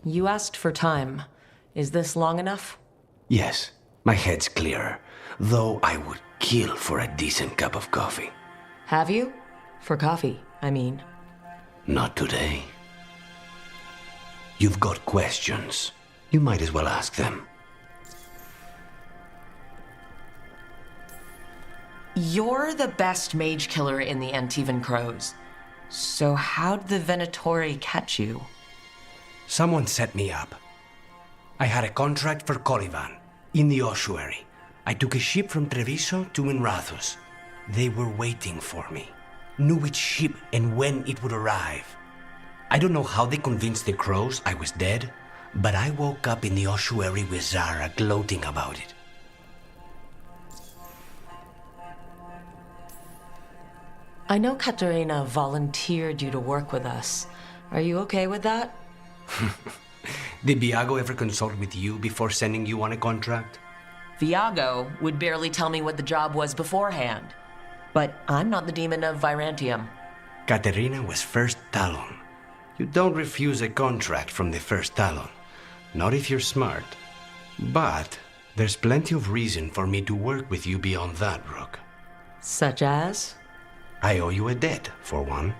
You asked for time. Is this long enough? Yes, my head's clearer, though I would kill for a decent cup of coffee. Have you? For coffee, I mean. Not today. You've got questions. You might as well ask them. You're the best mage killer in the Antivan Crows. So how'd the Venatori catch you? Someone set me up. I had a contract for Colivan, in the ossuary. I took a ship from Treviso to Minrathus. They were waiting for me. Knew which ship and when it would arrive. I don't know how they convinced the Crows I was dead, but I woke up in the ossuary with Zara gloating about it. I know Katerina volunteered you to work with us. Are you okay with that? Did Viago ever consult with you before sending you on a contract? Viago would barely tell me what the job was beforehand. But I'm not the demon of Virantium. Katerina was first Talon. You don't refuse a contract from the first Talon. Not if you're smart. But there's plenty of reason for me to work with you beyond that, Rook. Such as? I owe you a debt, for one.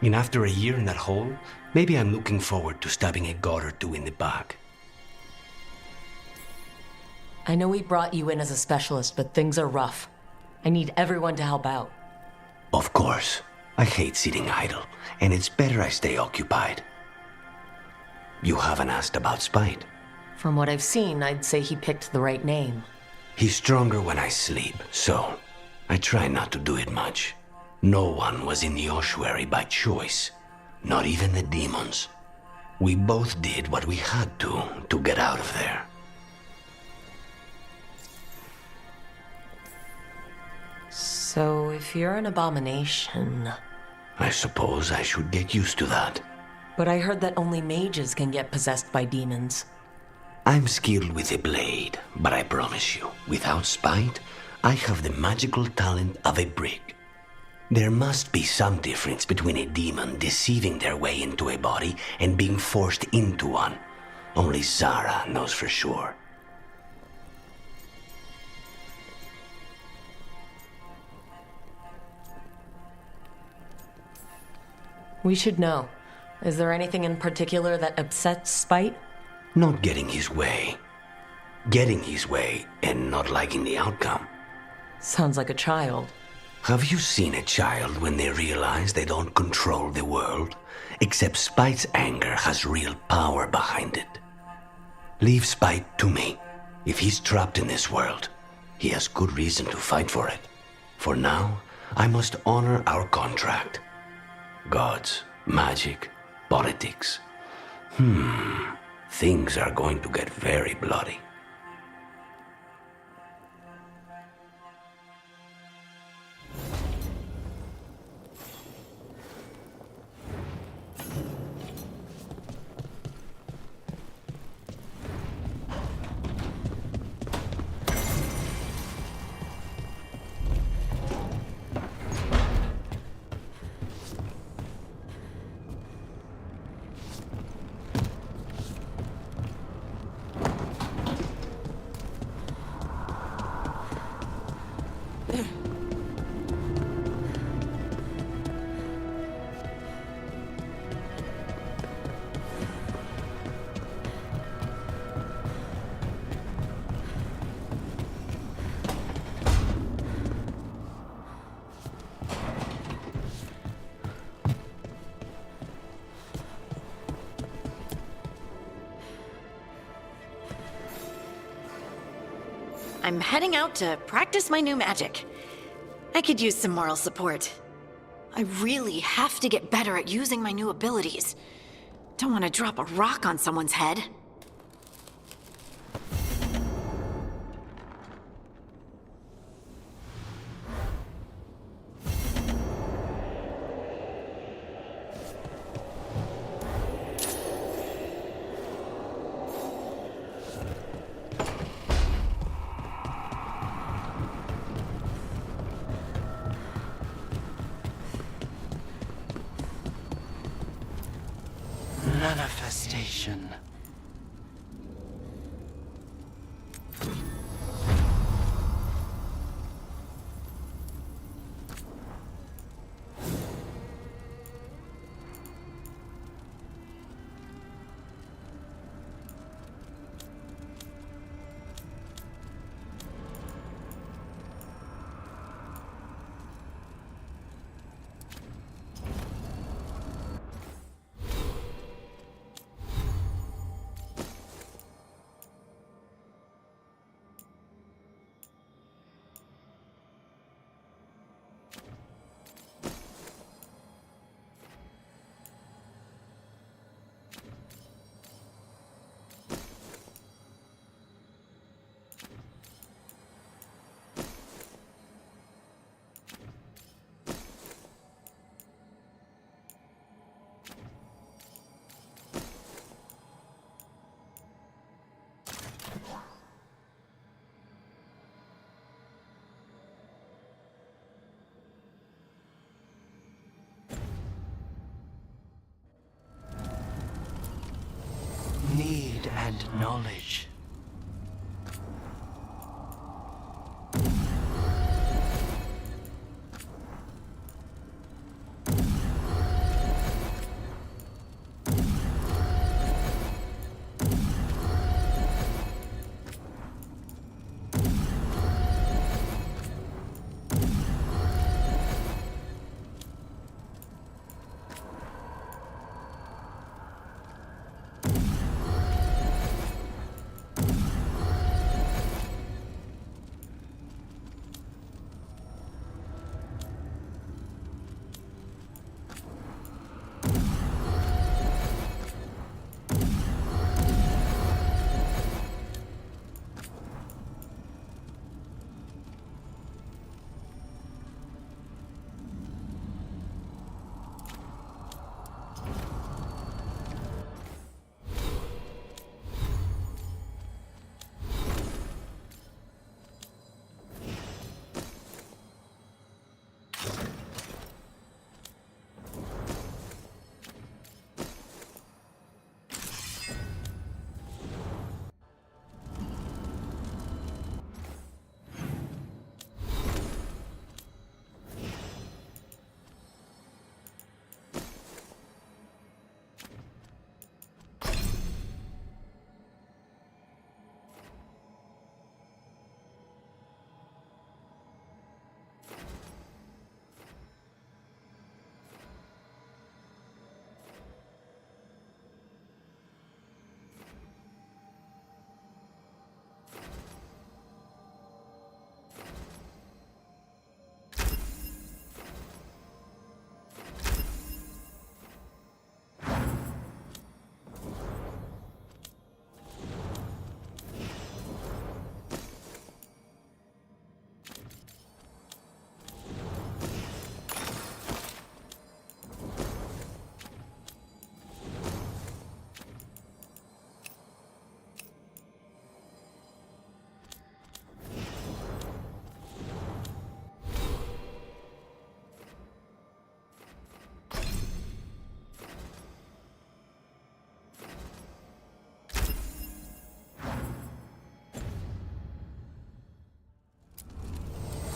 And after a year in that hole, maybe I'm looking forward to stabbing a god or two in the back. I know we brought you in as a specialist, but things are rough. I need everyone to help out. Of course. I hate sitting idle, and it's better I stay occupied. You haven't asked about Spite. From what I've seen, I'd say he picked the right name. He's stronger when I sleep, so I try not to do it much. No one was in the ossuary by choice, not even the demons. We both did what we had to get out of there. So if you're an abomination... I suppose I should get used to that. But I heard that only mages can get possessed by demons. I'm skilled with a blade, but I promise you, without Spite, I have the magical talent of a brick. There must be some difference between a demon deceiving their way into a body and being forced into one. Only Zara knows for sure. We should know. Is there anything in particular that upsets Spite? Not getting his way. Getting his way and not liking the outcome. Sounds like a child. Have you seen a child when they realize they don't control the world? Except Spite's anger has real power behind it. Leave Spite to me. If he's trapped in this world, he has good reason to fight for it. For now, I must honor our contract. Gods, magic, politics. Things are going to get very bloody. I'm heading out to practice my new magic. I could use some moral support. I really have to get better at using my new abilities. Don't want to drop a rock on someone's head. Manifestation. and knowledge.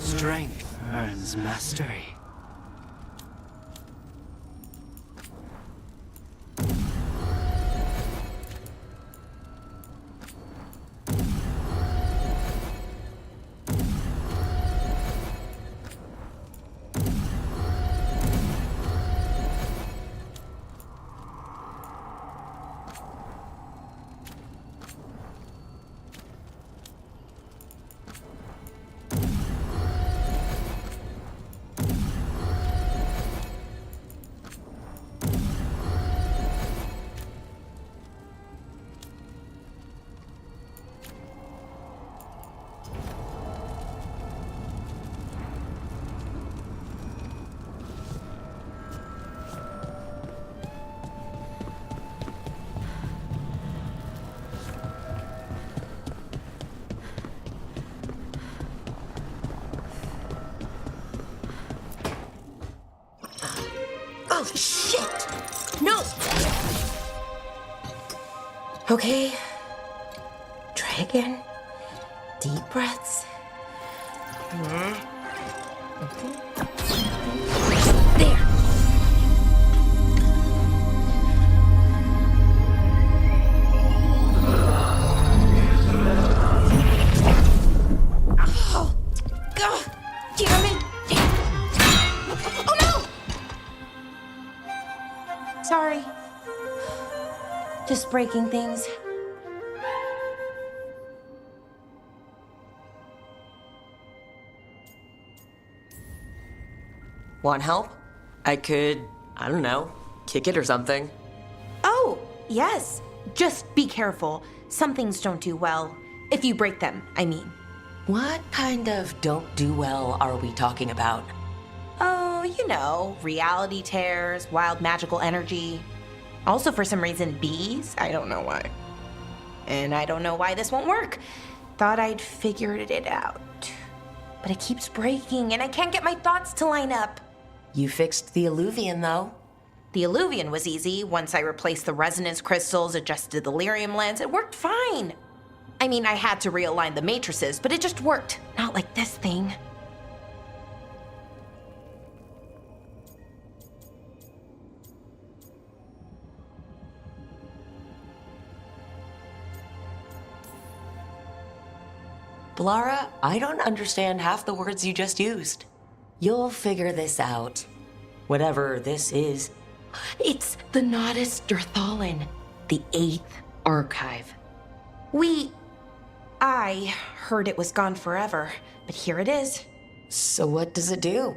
Strength earns mastery. Oh, shit! No! Okay. Try again. Deep breaths. There. Oh, God damn it! Oh no! Sorry. Just breaking things. Want help? I could, I don't know, kick it or something. Oh, yes. Just be careful. Some things don't do well. If you break them, I mean. What kind of don't do well are we talking about? Oh, you know, reality tears, wild magical energy. Also, for some reason, bees. I don't know why. And I don't know why this won't work. Thought I'd figured it out. But it keeps breaking, and I can't get my thoughts to line up. You fixed the Illuvian, though. The Illuvian was easy. Once I replaced the resonance crystals, adjusted the lyrium lens, it worked fine. I mean, I had to realign the matrices, but it just worked. Not like this thing. Blara, I don't understand half the words you just used. You'll figure this out. Whatever this is. It's the Nodus Dirthalin, the 8th archive. I heard it was gone forever, but here it is. So what does it do?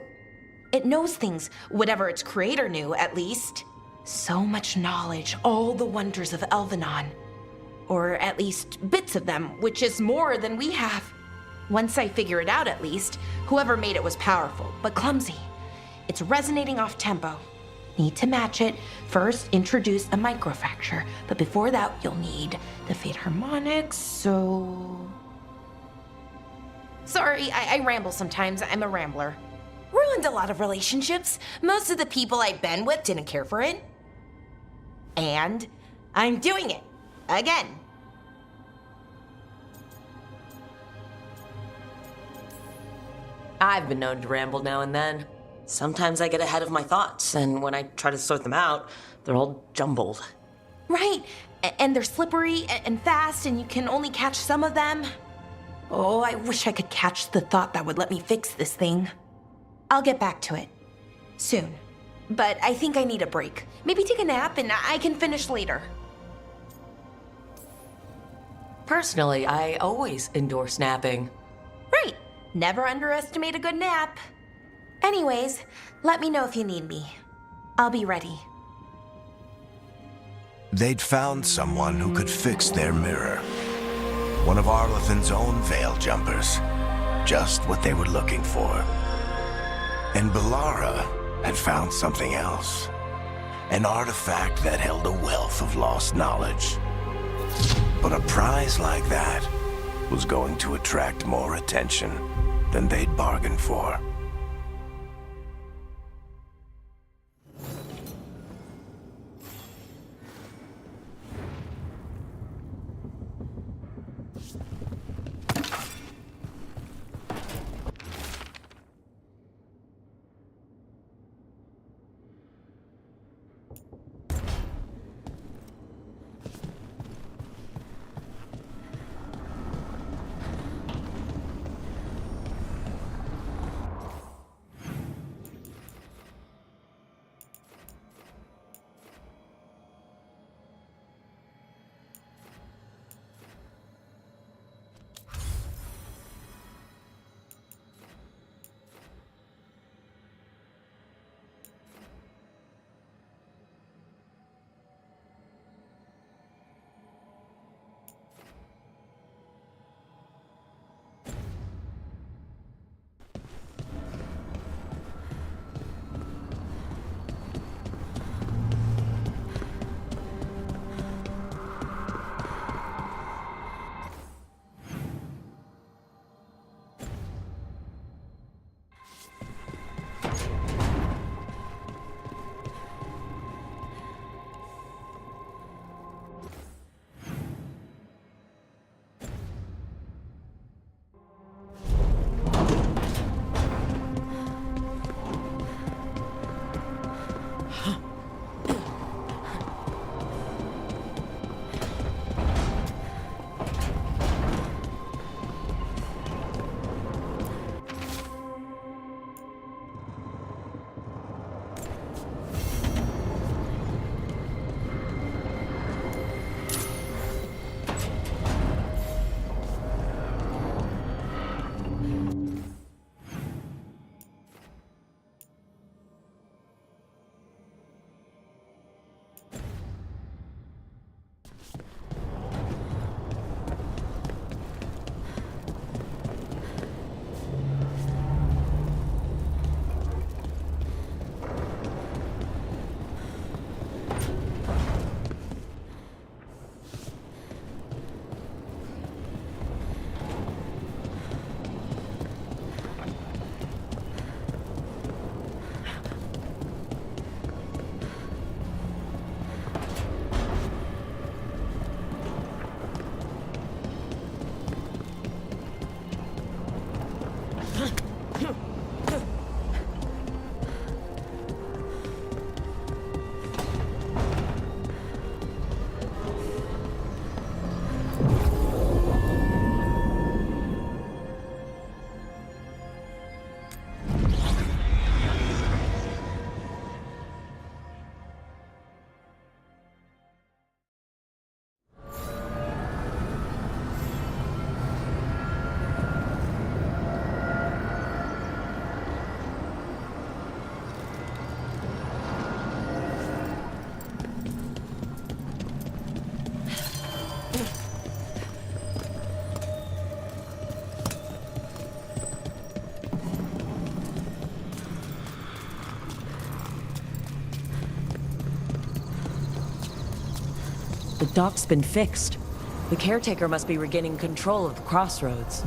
It knows things, whatever its creator knew, at least. So much knowledge, all the wonders of Elvenon. Or at least bits of them, which is more than we have. Once I figure it out, at least, whoever made it was powerful, but clumsy. It's resonating off tempo. Need to match it. First, introduce a microfracture, but before that, you'll need the Fate harmonics, so... Sorry, I ramble sometimes. I'm a rambler. Ruined a lot of relationships. Most of the people I've been with didn't care for it. And I'm doing it. Again. I've been known to ramble now and then. Sometimes I get ahead of my thoughts, and when I try to sort them out, they're all jumbled. Right, and they're slippery and fast, and you can only catch some of them. Oh, I wish I could catch the thought that would let me fix this thing. I'll get back to it. Soon. But I think I need a break. Maybe take a nap and I can finish later. Personally, I always endorse napping. Right. Never underestimate a good nap. Anyways, let me know if you need me. I'll be ready. They'd found someone who could fix their mirror. One of Arlathan's own Veil Jumpers. Just what they were looking for. And B'Elara had found something else. An artifact that held a wealth of lost knowledge. But a prize like that was going to attract more attention than they'd bargained for. The dock's been fixed. The caretaker must be regaining control of the crossroads.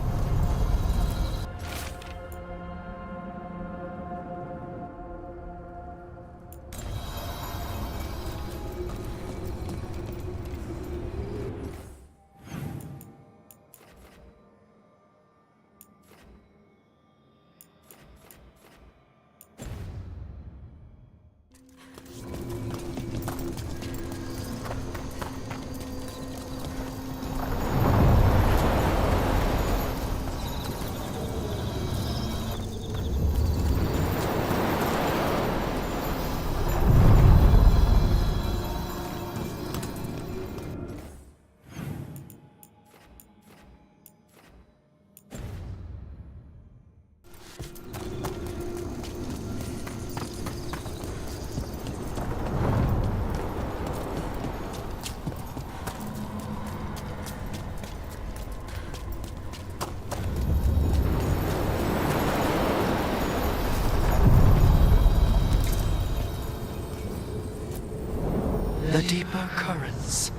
The deeper currents.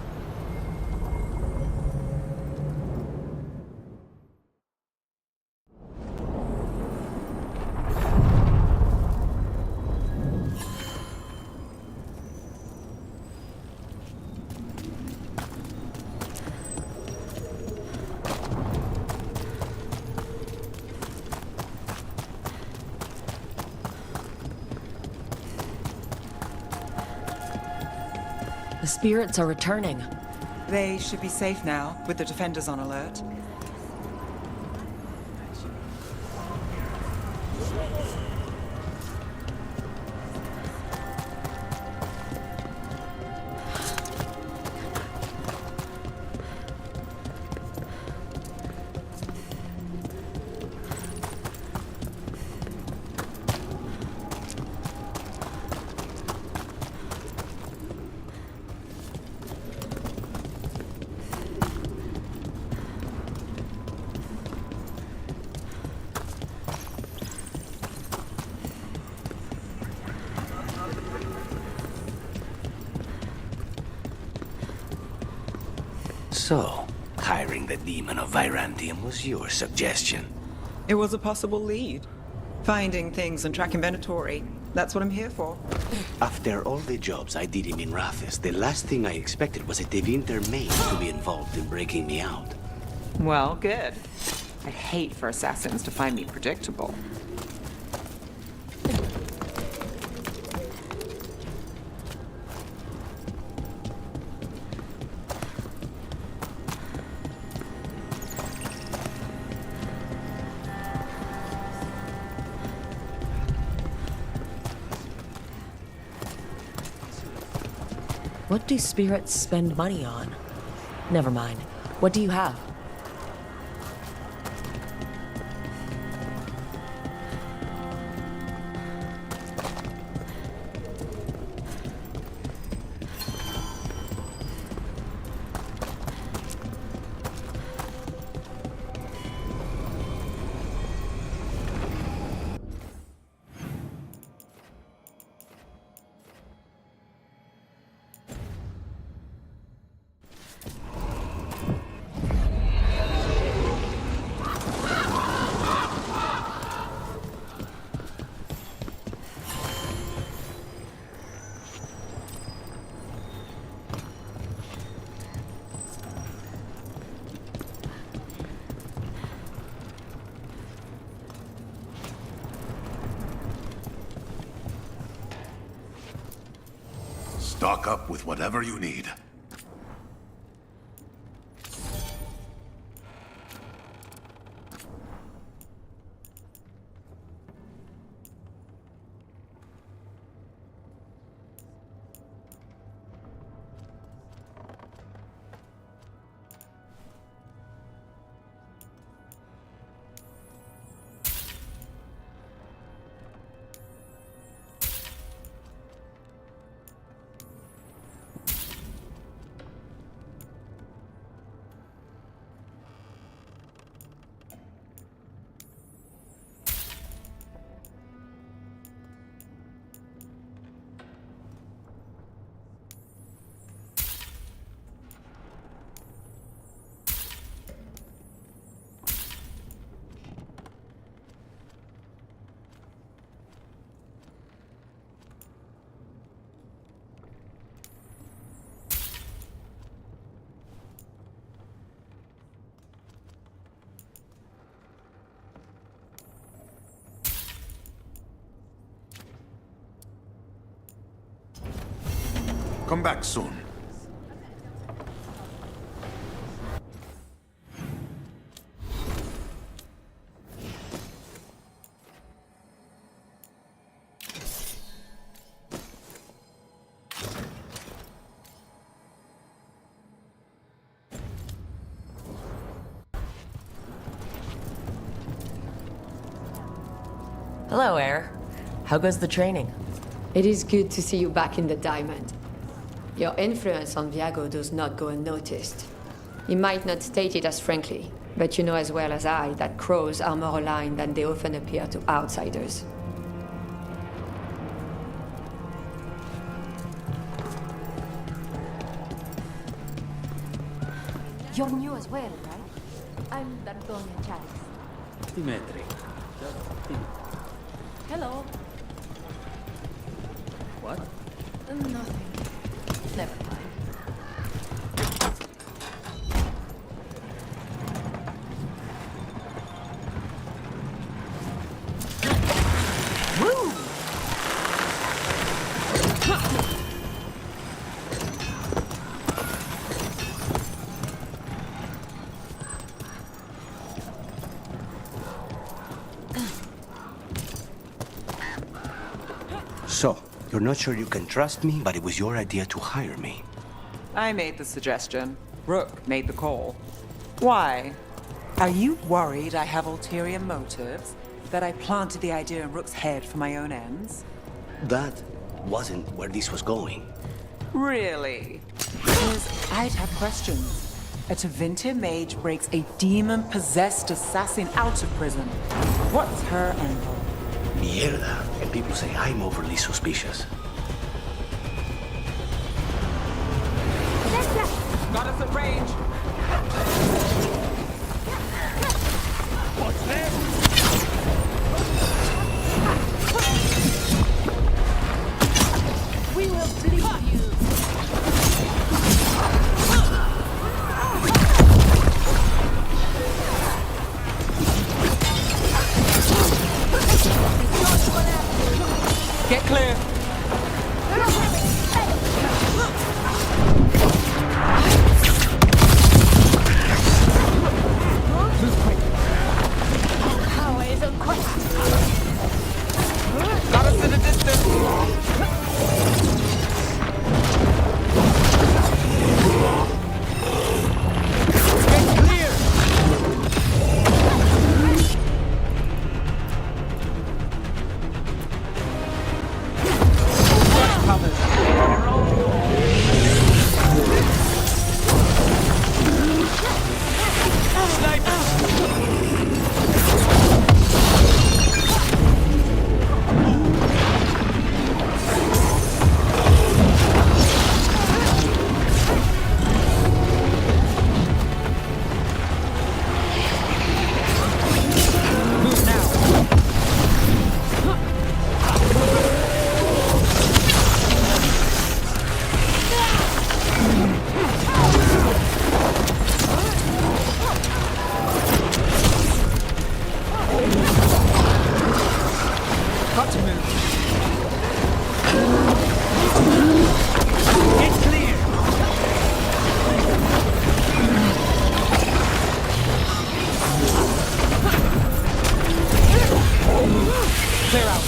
The spirits are returning. They should be safe now, with the defenders on alert. So, hiring the demon of Virantium was your suggestion. It was a possible lead. Finding things and tracking Venatori. That's what I'm here for. After all the jobs I did in Minrathis, the last thing I expected was a Tevinter maid to be involved in breaking me out. Well, good. I hate for assassins to find me predictable. What do spirits spend money on? Never mind. What do you have? Stock up with whatever you need. Come back soon. Hello, Air. How goes the training? It is good to see you back in the diamond. Your influence on Viago does not go unnoticed. You might not state it as frankly, but you know as well as I that crows are more aligned than they often appear to outsiders. You're new as well, right? I'm D'Antonia Charis. Dimitri. Hello. What? Nothing. Never mind. So, you're not sure you can trust me, but it was your idea to hire me. I made the suggestion. Rook made the call. Why? Are you worried I have ulterior motives? That I planted the idea in Rook's head for my own ends? That wasn't where this was going. Really? Because I'd have questions. A Tevinter mage breaks a demon-possessed assassin out of prison. What's her angle? Mierda. And people say I'm overly suspicious. Got us at range. What's that? We will bleed you. Get clear. Power is on quest. Got us at a distance. Get clear. Got covered. Move now. Got to move. Get clear. Clear out.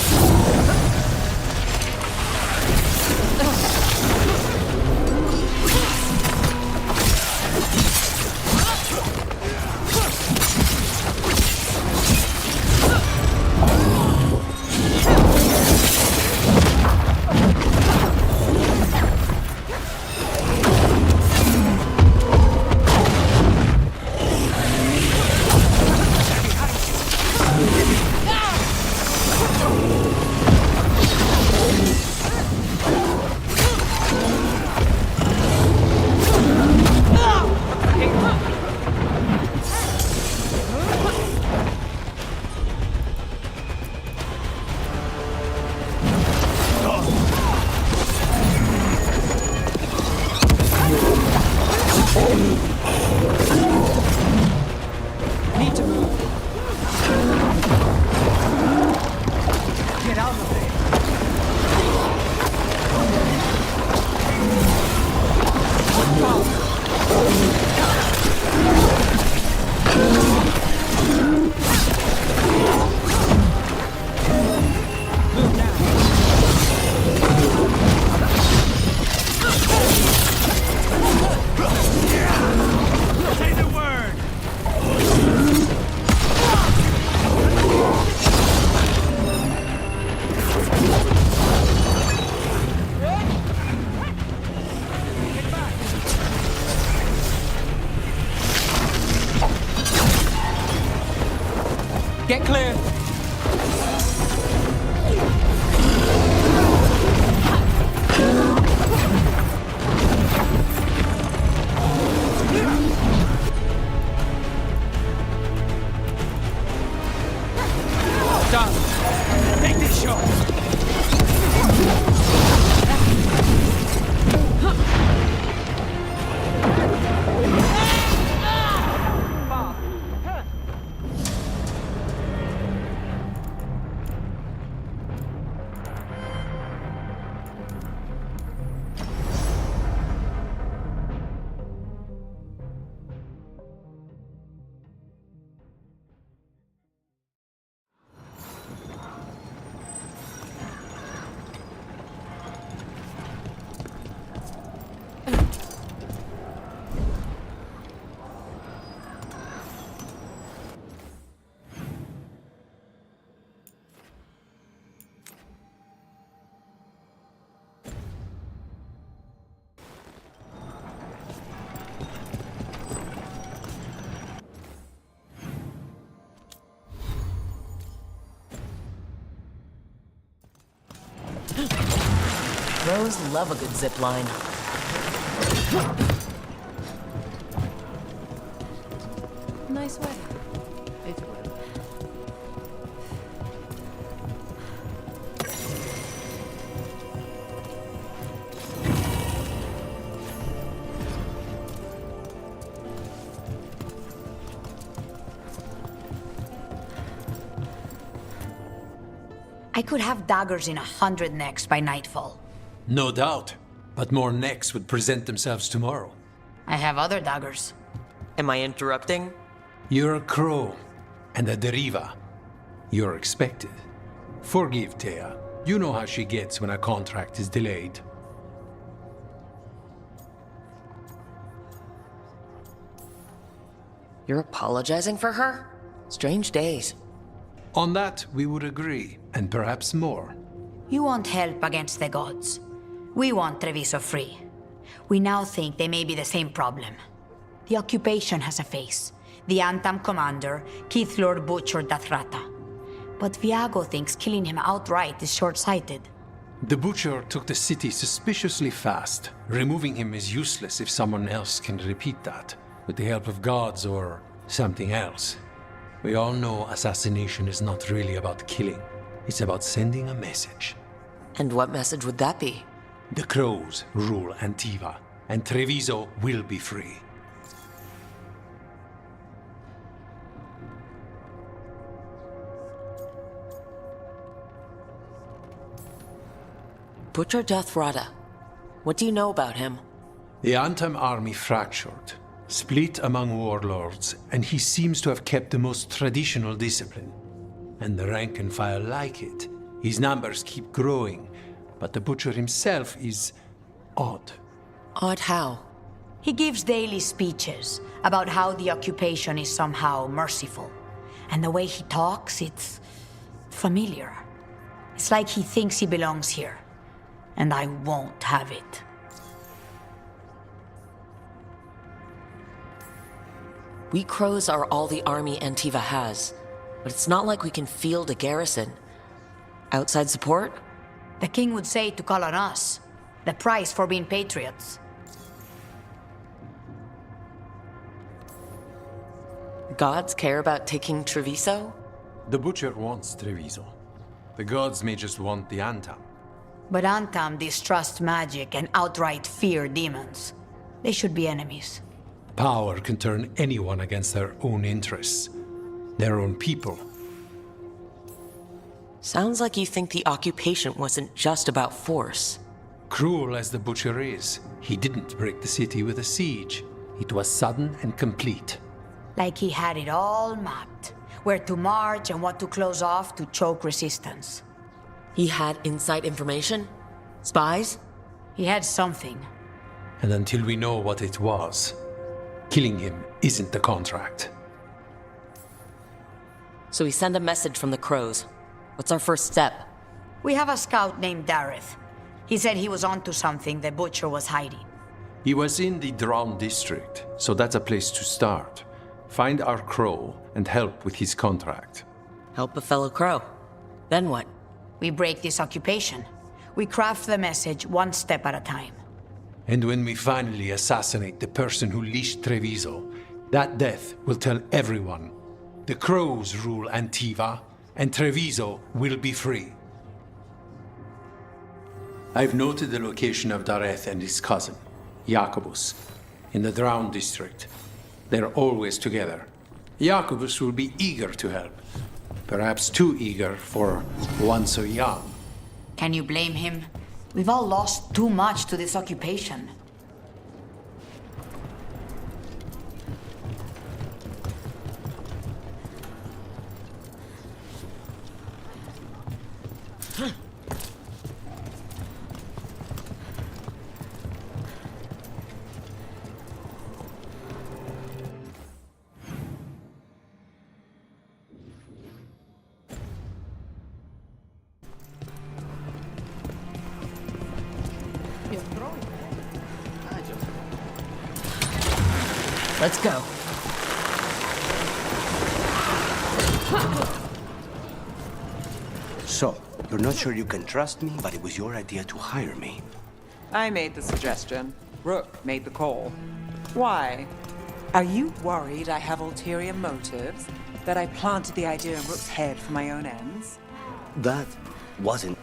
Get clear! Done! Take this shot! Crows love a good zip line. Nice weather. It will. I could have daggers in 100 necks by nightfall. No doubt. But more necks would present themselves tomorrow. I have other daggers. Am I interrupting? You're a crow, and a deriva. You're expected. Forgive Thea. You know how she gets when a contract is delayed. You're apologizing for her? Strange days. On that, we would agree, and perhaps more. You want help against the gods. We want Treviso free. We now think they may be the same problem. The occupation has a face. The Antam commander, Keith Lord Butcher Dathrata. But Viago thinks killing him outright is short-sighted. The Butcher took the city suspiciously fast. Removing him is useless if someone else can repeat that, with the help of gods or something else. We all know assassination is not really about killing. It's about sending a message. And what message would that be? The crows rule Antiva, and Treviso will be free. Butcher Dathrata. What do you know about him? The Antam army fractured, split among warlords, and he seems to have kept the most traditional discipline. And the rank and file like it. His numbers keep growing, but the Butcher himself is odd. Odd how? He gives daily speeches about how the occupation is somehow merciful. And the way he talks, it's familiar. It's like he thinks he belongs here. And I won't have it. We crows are all the army Antiva has, but it's not like we can field a garrison. Outside support? The king would say to call on us. The price for being patriots. Gods care about taking Treviso? The Butcher wants Treviso. The gods may just want the Antam. But Antam distrust magic and outright fear demons. They should be enemies. Power can turn anyone against their own interests, their own people. Sounds like you think the occupation wasn't just about force. Cruel as the Butcher is, he didn't break the city with a siege. It was sudden and complete. Like he had it all mapped. Where to march and what to close off to choke resistance. He had inside information? Spies? He had something. And until we know what it was, killing him isn't the contract. So we send a message from the Crows. What's our first step? We have a scout named Dareth. He said he was onto something the Butcher was hiding. He was in the Drown district, so that's a place to start. Find our Crow and help with his contract. Help a fellow Crow. Then what? We break this occupation. We craft the message one step at a time. And when we finally assassinate the person who leashed Treviso, that death will tell everyone. The Crows rule Antiva, and Treviso will be free. I've noted the location of Dareth and his cousin, Jacobus, in the Drown district. They're always together. Jacobus will be eager to help. Perhaps too eager for one so young. Can you blame him? We've all lost too much to this occupation. Let's go. So, you're not sure you can trust me, but it was your idea to hire me. I made the suggestion. Rook made the call. Why? Are you worried I have ulterior motives? That I planted the idea in Rook's head for my own ends? That wasn't...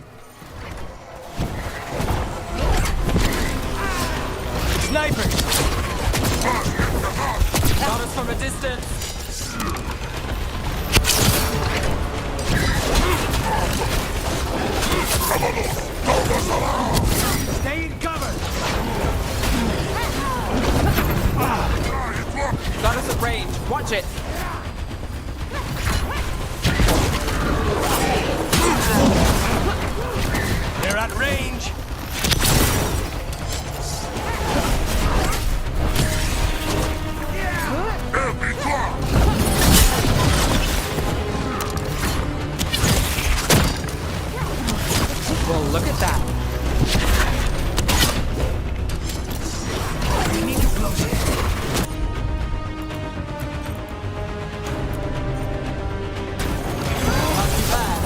Snipers! Shot us from a distance! Stay in cover! Got us at range. Watch it! They're at range! Well, look at that. We need to close it. Not too bad.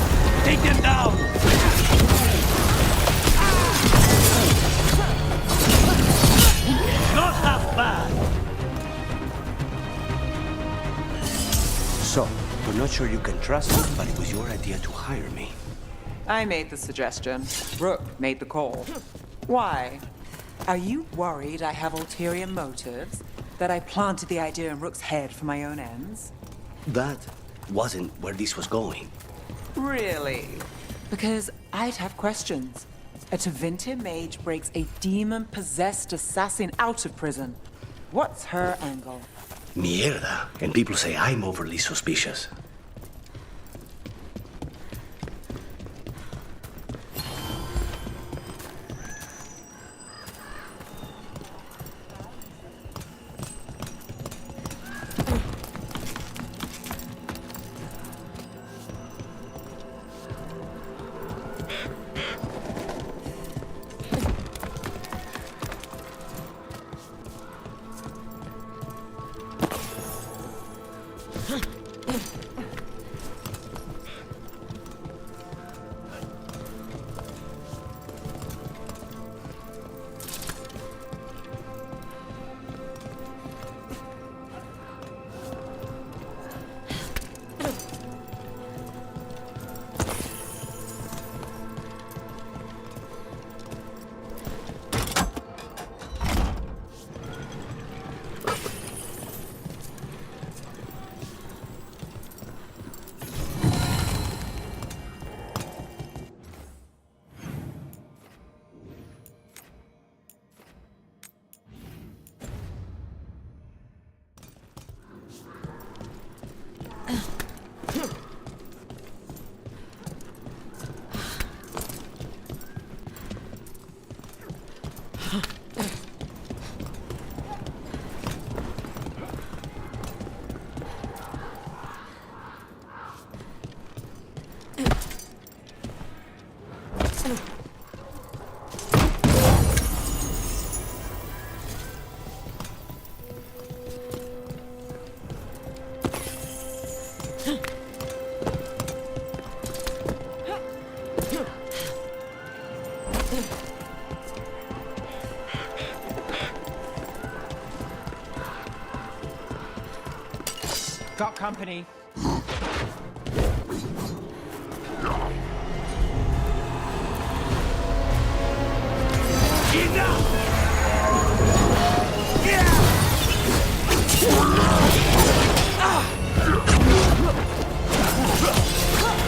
Take them down. Not half bad. So, you're not sure you can trust me, but it was your idea to hire me. I made the suggestion. Rook made the call. Why? Are you worried I have ulterior motives? That I planted the idea in Rook's head for my own ends? That wasn't where this was going. Really? Because I'd have questions. A Tevinter mage breaks a demon-possessed assassin out of prison. What's her angle? Mierda. And people say I'm overly suspicious. Got company.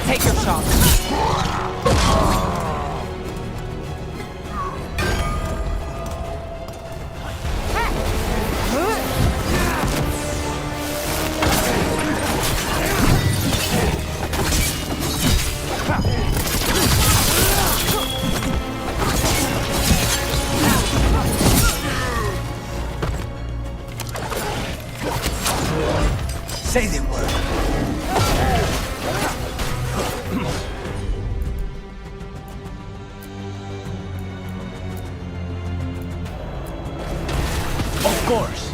Take your shot. Say the word. Of course.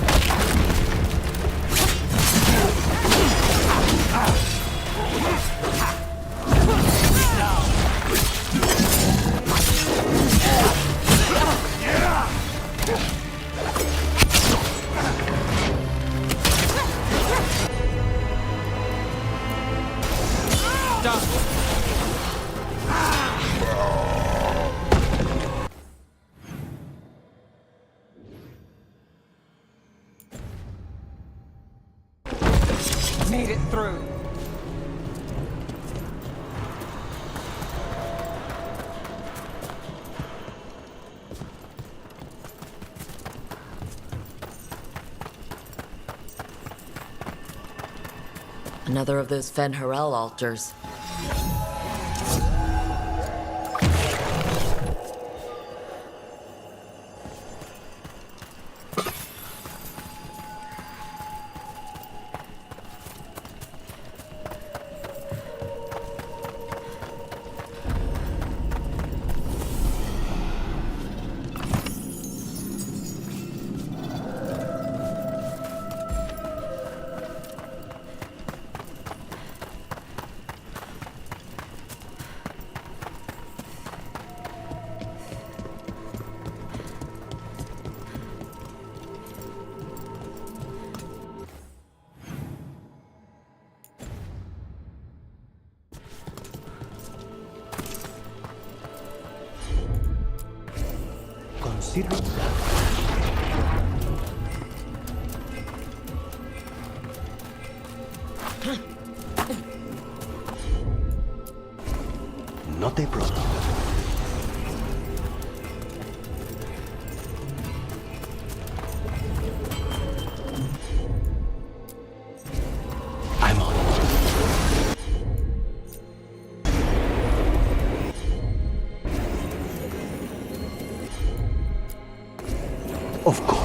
Made it through. Another of those Fen-Harel altars. Consider not a problem. I'm on. Of course.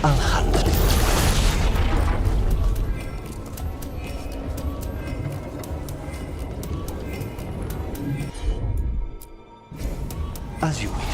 I'll handle it. As you wish.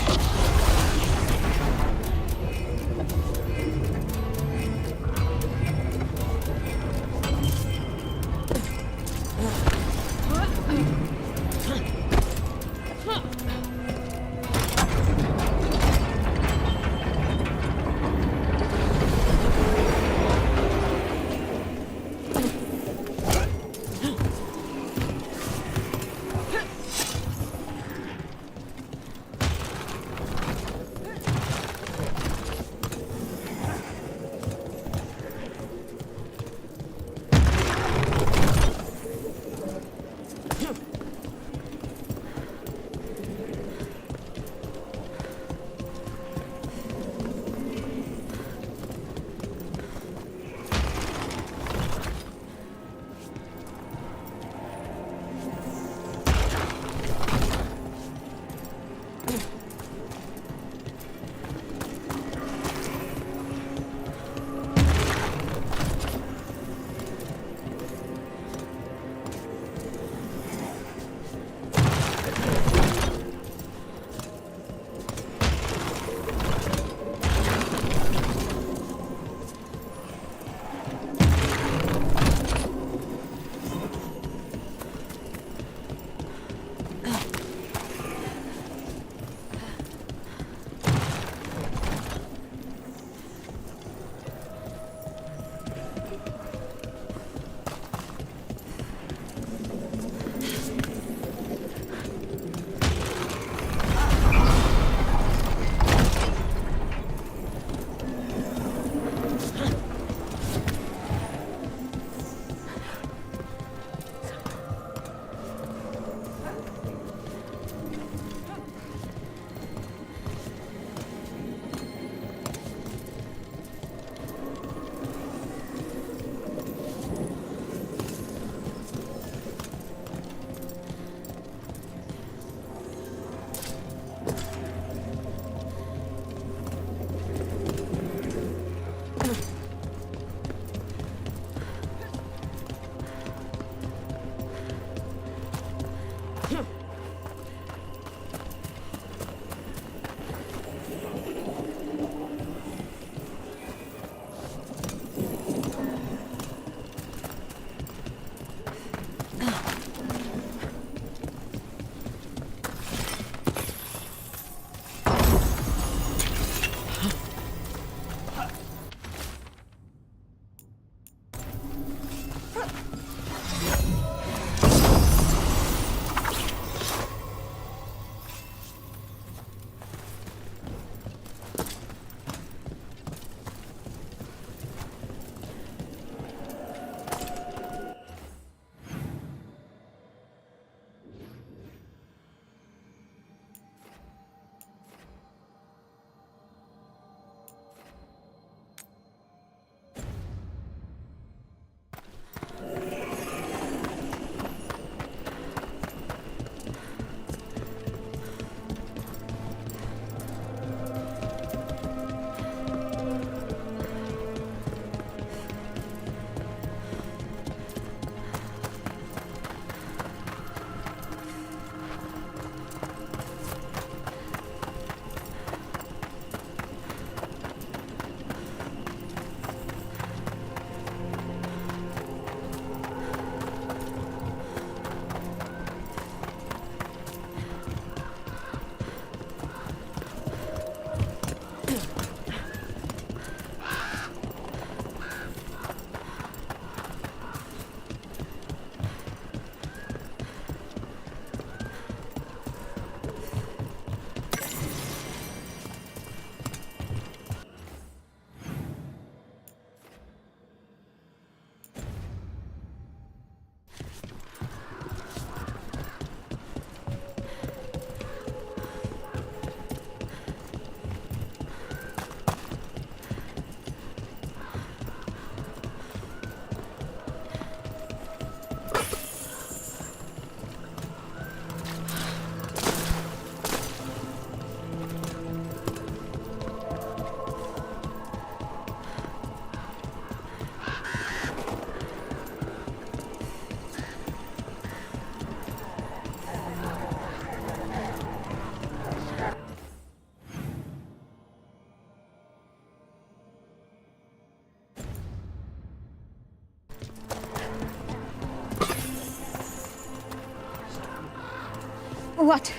What?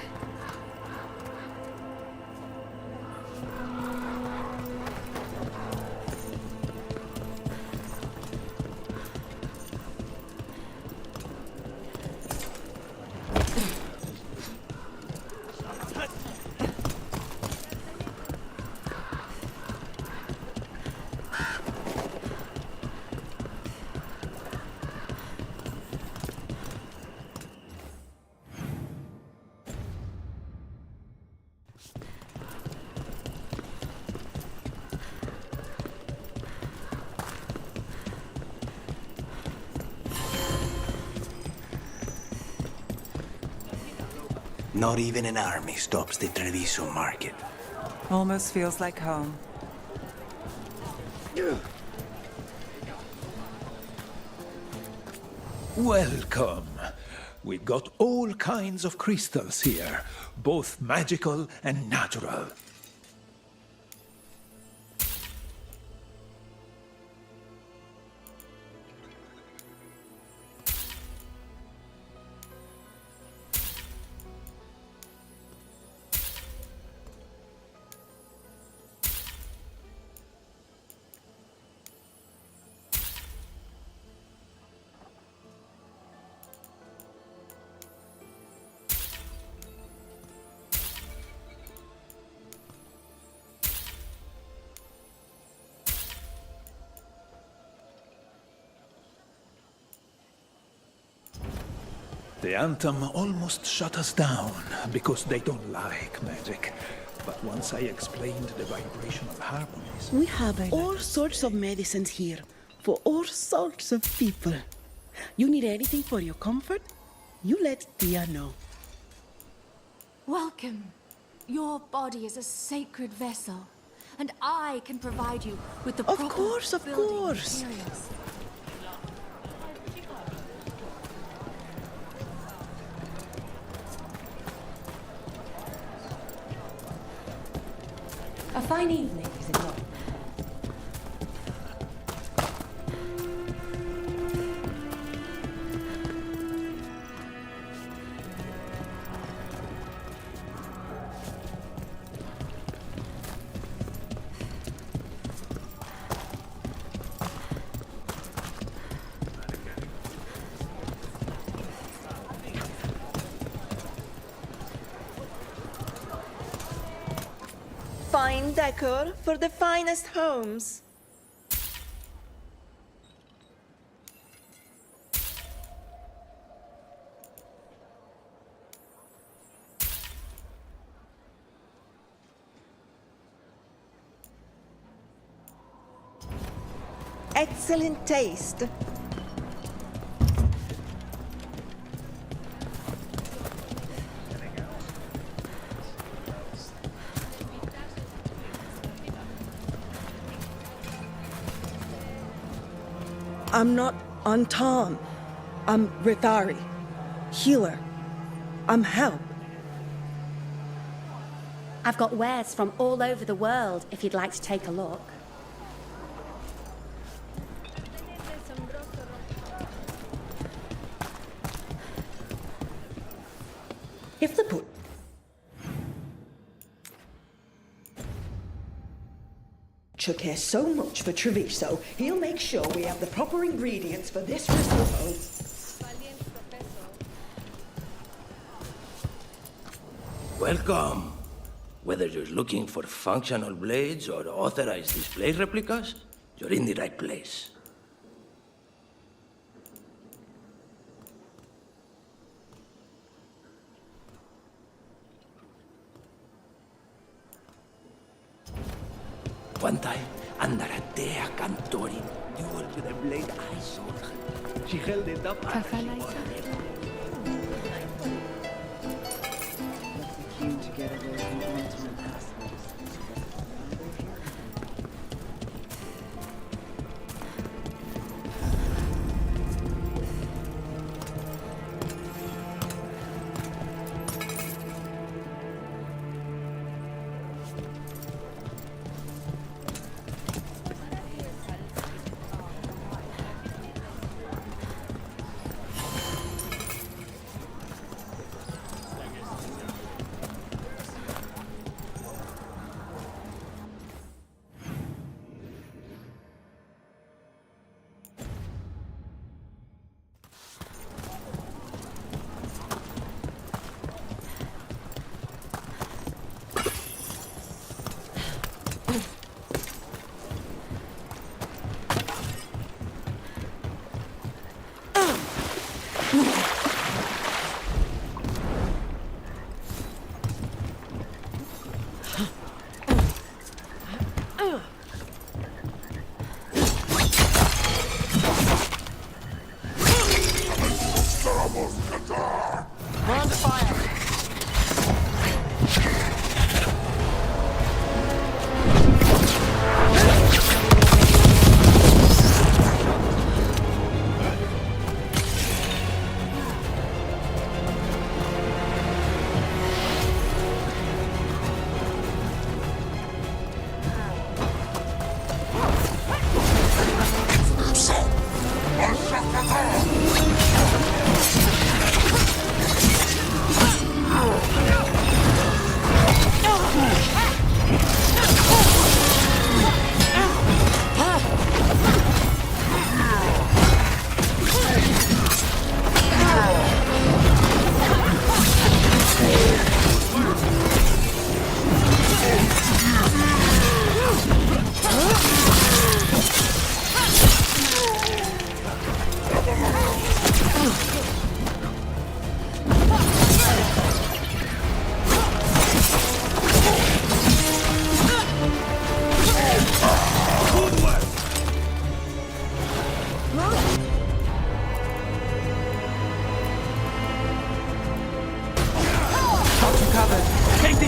Not even an army stops the Treviso market. Almost feels like home. Welcome. We've got all kinds of crystals here, both magical and natural. The Anthem almost shut us down because they don't like magic. But once I explained the vibrational harmonies... We have all sorts of medicines here for all sorts of people. You need anything for your comfort? You let Tia know. Welcome. Your body is a sacred vessel, and I can provide you with the proper building materials. A fine evening, is it not? Fine decor for the finest homes. Excellent taste. I'm not Anton. I'm Rithari. Healer. I'm help. I've got wares from all over the world if you'd like to take a look. If the put. Chuck cares so much for Treviso, he'll make sure we have the proper ingredients for this risotto. Welcome. Whether you're looking for functional blades or authorized display replicas, you're in the right place. One time, Andaratea Cantori dueled with a blade I sold her. She held it up as she won it. What's the cue to get away from Anton assholes?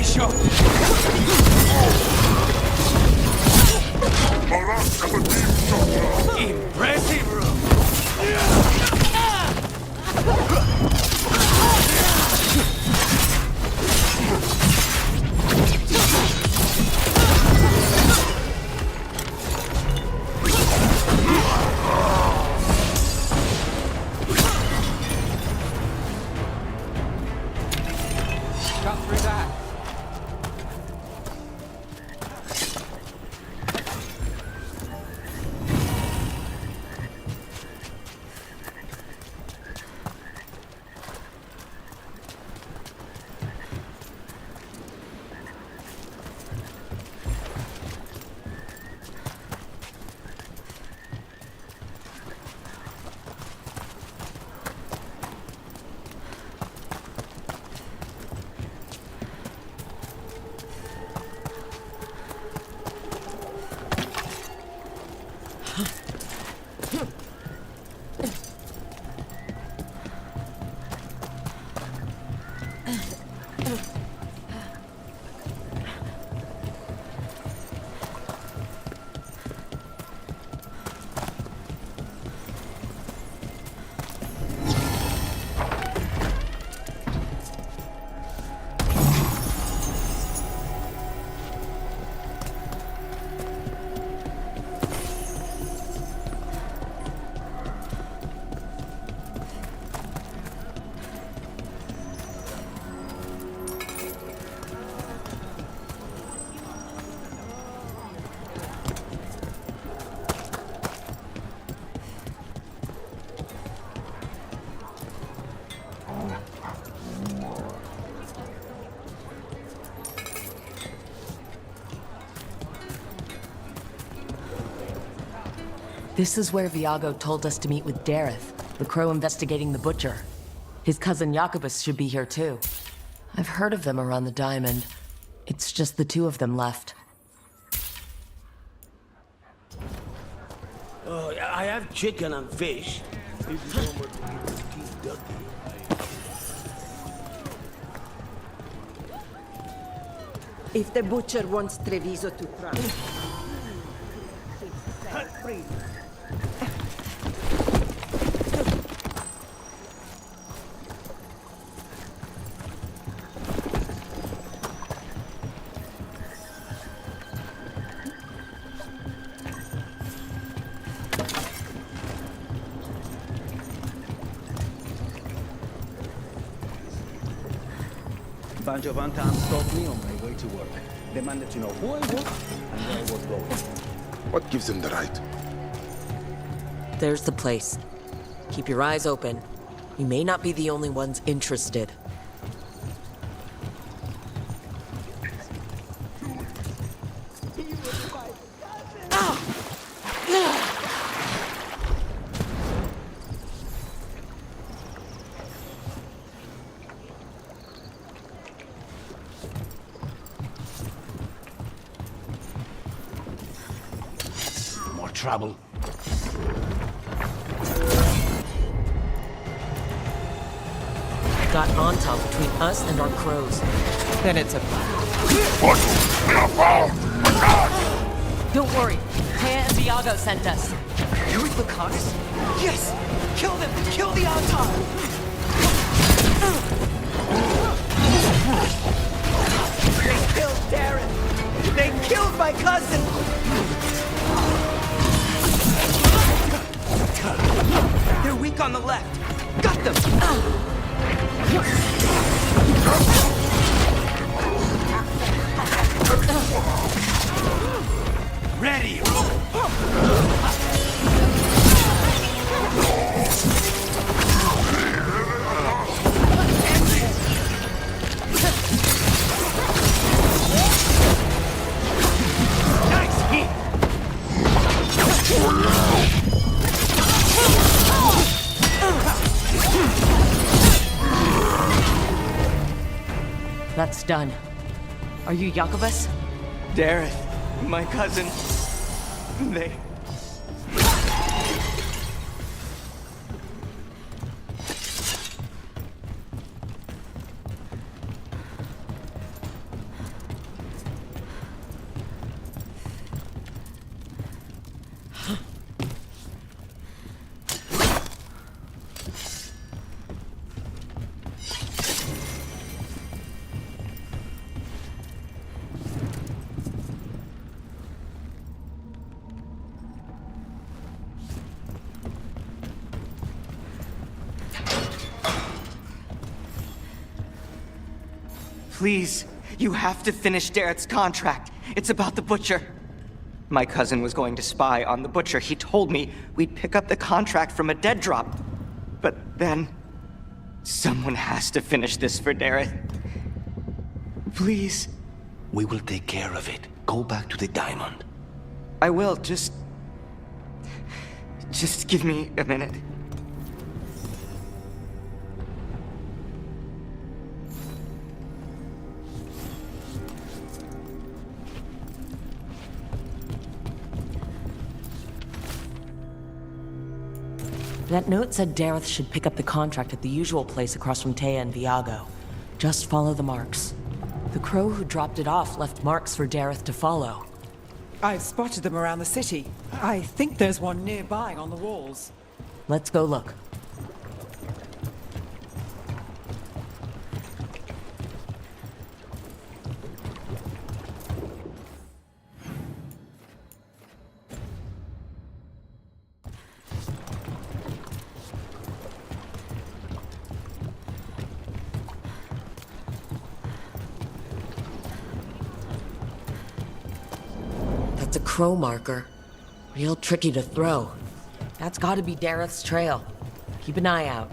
shot! Impressive, Rook! Cut through that. This is where Viago told us to meet with Dareth, the crow investigating the butcher. His cousin Jacobus should be here too. I've heard of them around the diamond. It's just the two of them left. Oh, I have chicken and fish. If you don't want to eat the teeth dirty. If the butcher wants Treviso to try. Bunch of untowns stopped me on my way to work. Demanded to know who I was and where I was going. What gives them the right? There's the place. Keep your eyes open. You may not be the only ones interested. Trouble. Got Anton between us and our crows. Then it's a... Don't worry. Taya and Viago sent us. You're the Connors? Yes! Kill them! Kill the Anton! They killed Darren! They killed my cousin! They're weak on the left. Got them! Ready! Nice hit! That's done. Are you Jacobus? Dareth, my cousin. They... Please, you have to finish Dareth's contract. It's about the Butcher. My cousin was going to spy on the Butcher. He told me we'd pick up the contract from a dead drop. But then... someone has to finish this for Dareth. Please. We will take care of it. Go back to the diamond. I will, just give me a minute. That note said Dareth should pick up the contract at the usual place across from Taya and Viago. Just follow the marks. The crow who dropped it off left marks for Dareth to follow. I've spotted them around the city. I think there's one nearby on the walls. Let's go look. That's a crow marker. Real tricky to throw. That's gotta be Dareth's trail. Keep an eye out.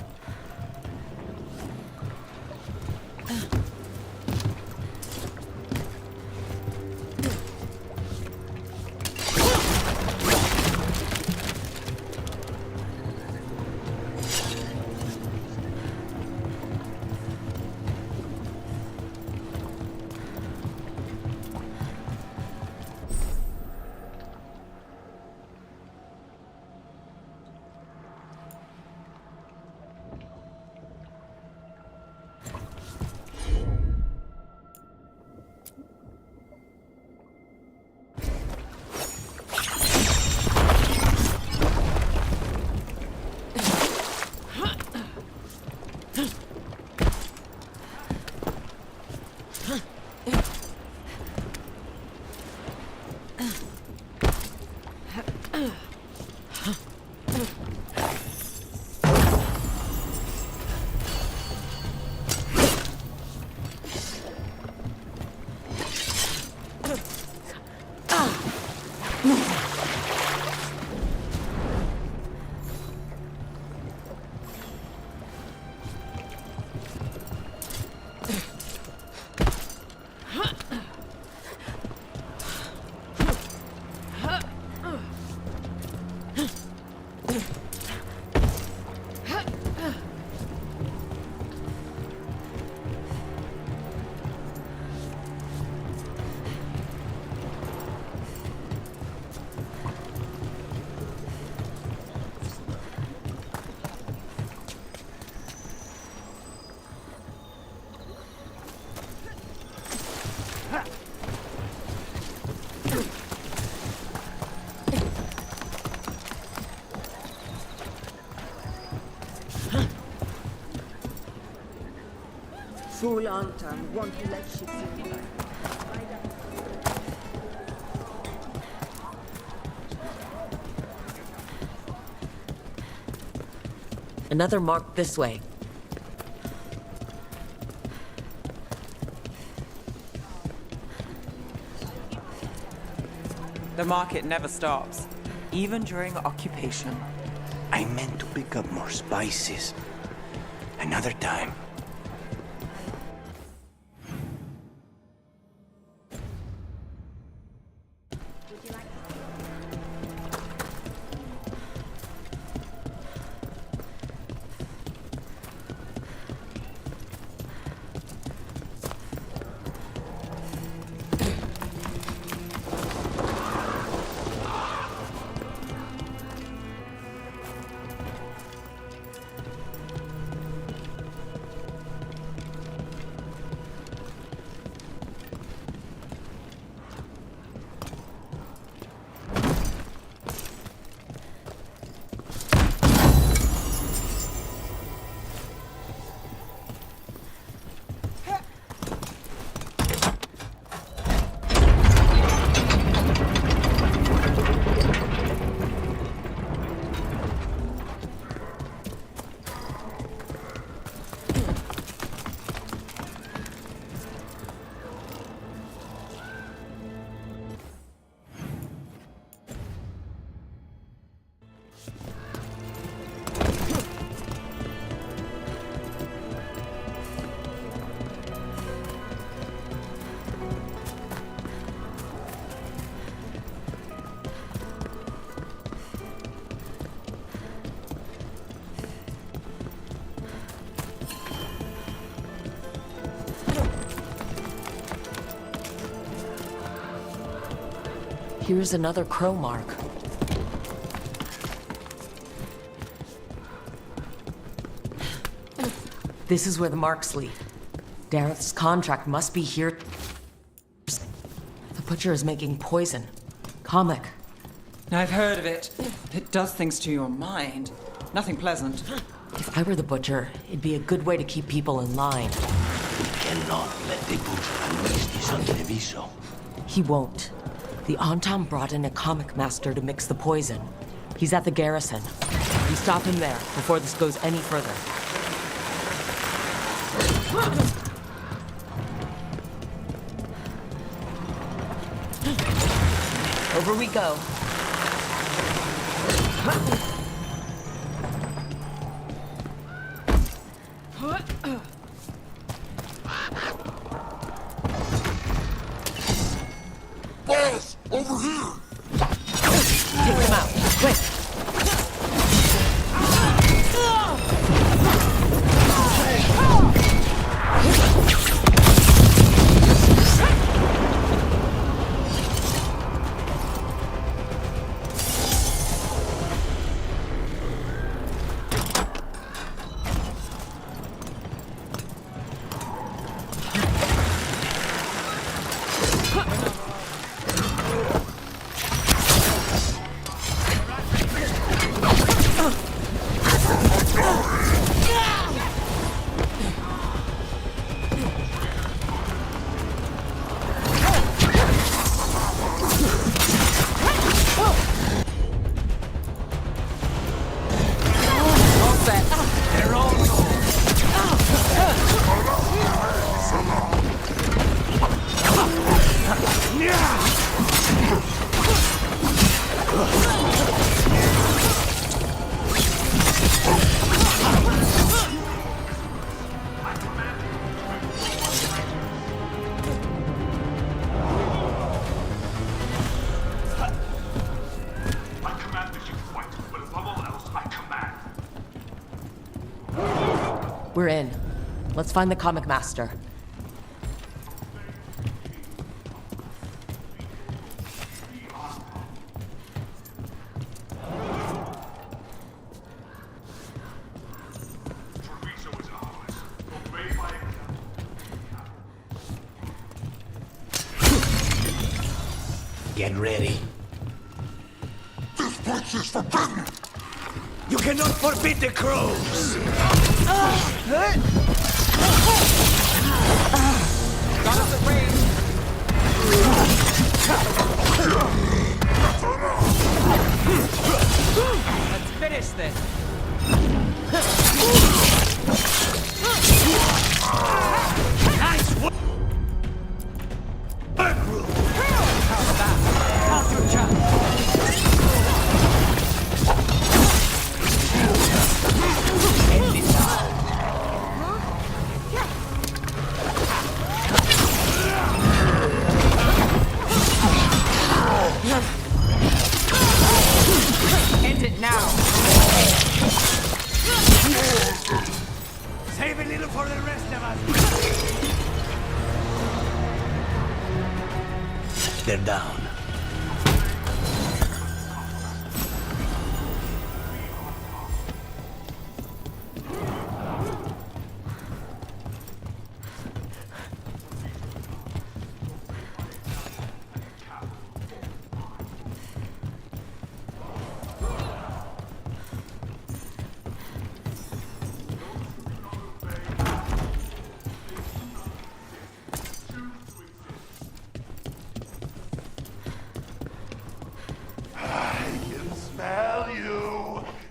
Full on time, want to let ships in. Another mark this way. The market never stops, even during occupation. I meant to pick up more spices. Another time. Here's another crow mark. This is where the marks lead. Dareth's contract must be here. The butcher is making poison. Comic. I've heard of it. It does things to your mind. Nothing pleasant. If I were the butcher, it'd be a good way to keep people in line. Cannot let the butcher unleash this on Treviso. He won't. The Antam brought in a comic master to mix the poison. He's at the garrison. We stop him there before this goes any further. Over we go. Boss, over here! Take them out, quick! We're in. Let's find the comic master. Get ready. This place is forbidden! You cannot forbid the crows! Got us at range. Let's finish this. Nice work! How's that? Off your chance. End it now. Save a little for the rest of us. They're down.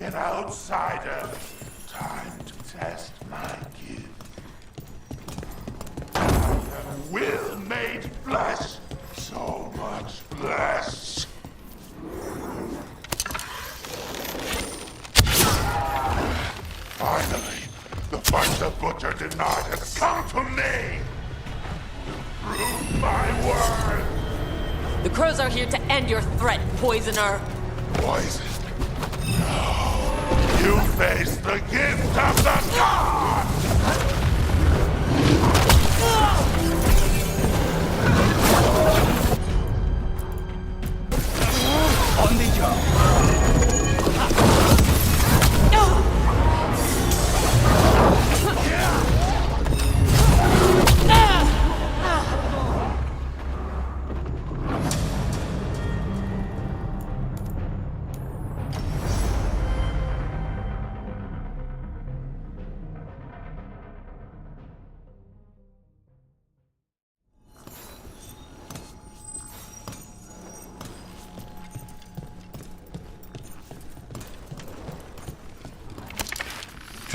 An outsider. Time to test my gift. I am will made flesh. So much flesh. Finally, the fight the butcher denied has come to me. Prove my word. The crows are here to end your threat, poisoner. Poison? No. You face the gift of the gods!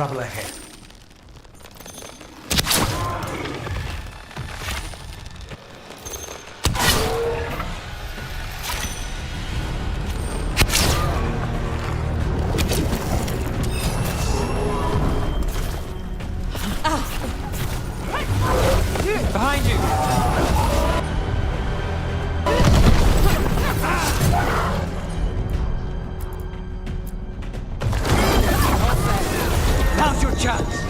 trouble ahead. Behind you! Now's your chance!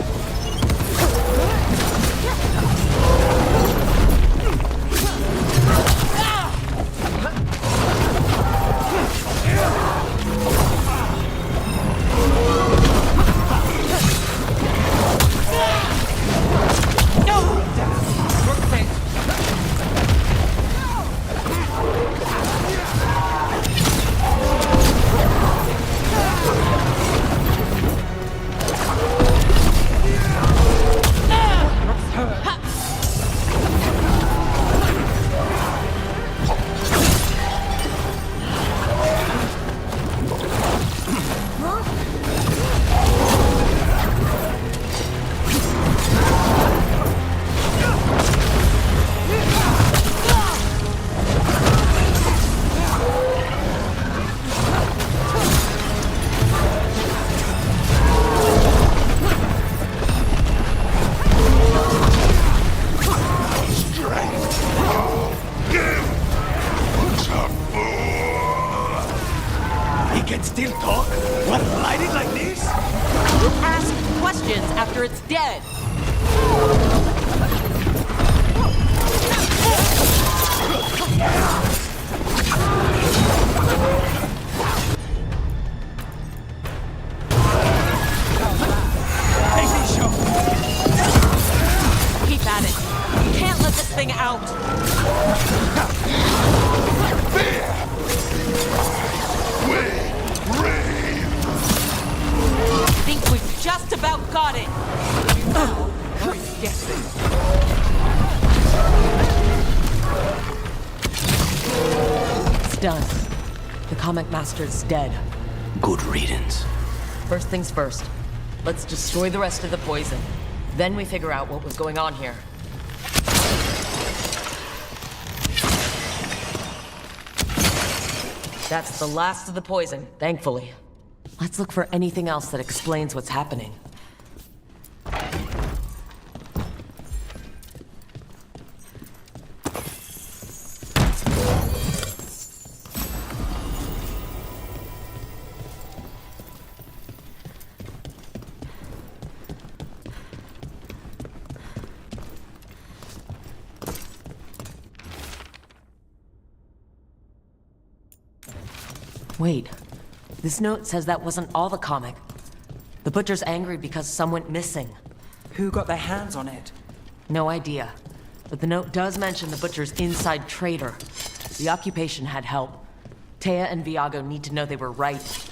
Still talk? What, lighting like this? Ask questions after it's dead. Keep at it. You can't let this thing out. I think we've just about got it. It's done. The comic master's dead. Good riddance. First things first. Let's destroy the rest of the poison. Then we figure out what was going on here. That's the last of the poison, thankfully. Let's look for anything else that explains what's happening. Wait. This note says that wasn't all the comic. The Butcher's angry because some went missing. Who got their hands on it? No idea. But the note does mention the Butcher's inside trader. The occupation had help. Taya and Viago need to know they were right.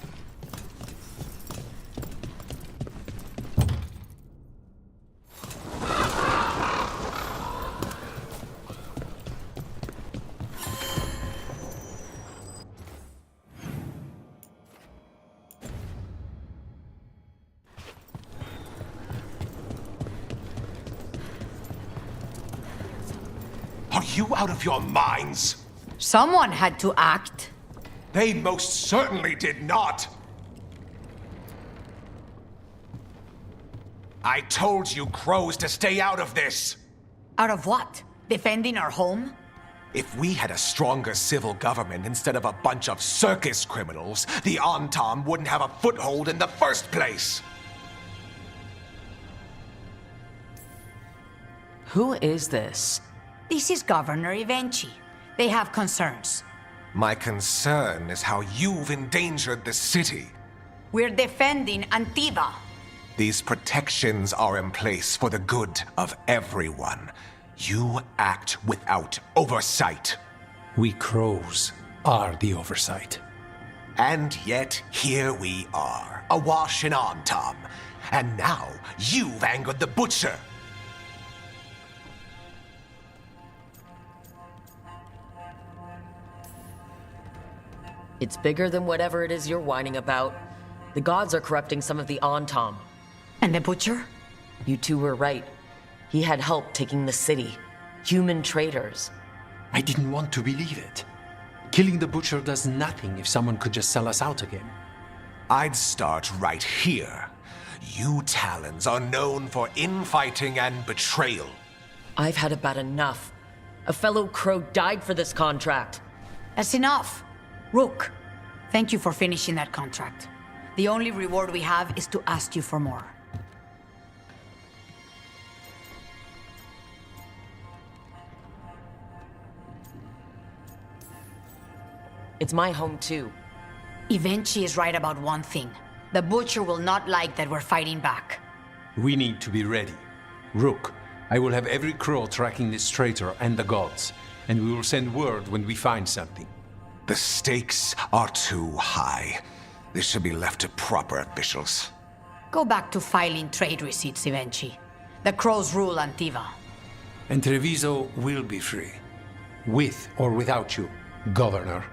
Are you out of your minds? Someone had to act. They most certainly did not. I told you crows to stay out of this. Out of what? Defending our home? If we had a stronger civil government instead of a bunch of circus criminals, the Antam wouldn't have a foothold in the first place. Who is this? This is Governor Evenchi. They have concerns. My concern is how you've endangered the city. We're defending Antiva. These protections are in place for the good of everyone. You act without oversight. We crows are the oversight. And yet, here we are, awash in Antam. And now, you've angered the Butcher. It's bigger than whatever it is you're whining about. The gods are corrupting some of the Antam. And the Butcher? You two were right. He had help taking the city. Human traitors. I didn't want to believe it. Killing the Butcher does nothing if someone could just sell us out again. I'd start right here. You Talons are known for infighting and betrayal. I've had about enough. A fellow Crow died for this contract. That's enough. Rook, thank you for finishing that contract. The only reward we have is to ask you for more. It's my home too. Ivenchi is right about one thing. The Butcher will not like that we're fighting back. We need to be ready. Rook, I will have every Crow tracking this traitor and the gods, and we will send word when we find something. The stakes are too high. This should be left to proper officials. Go back to filing trade receipts, Ivenchi. The Crows rule Antiva. And Treviso will be free. With or without you, Governor.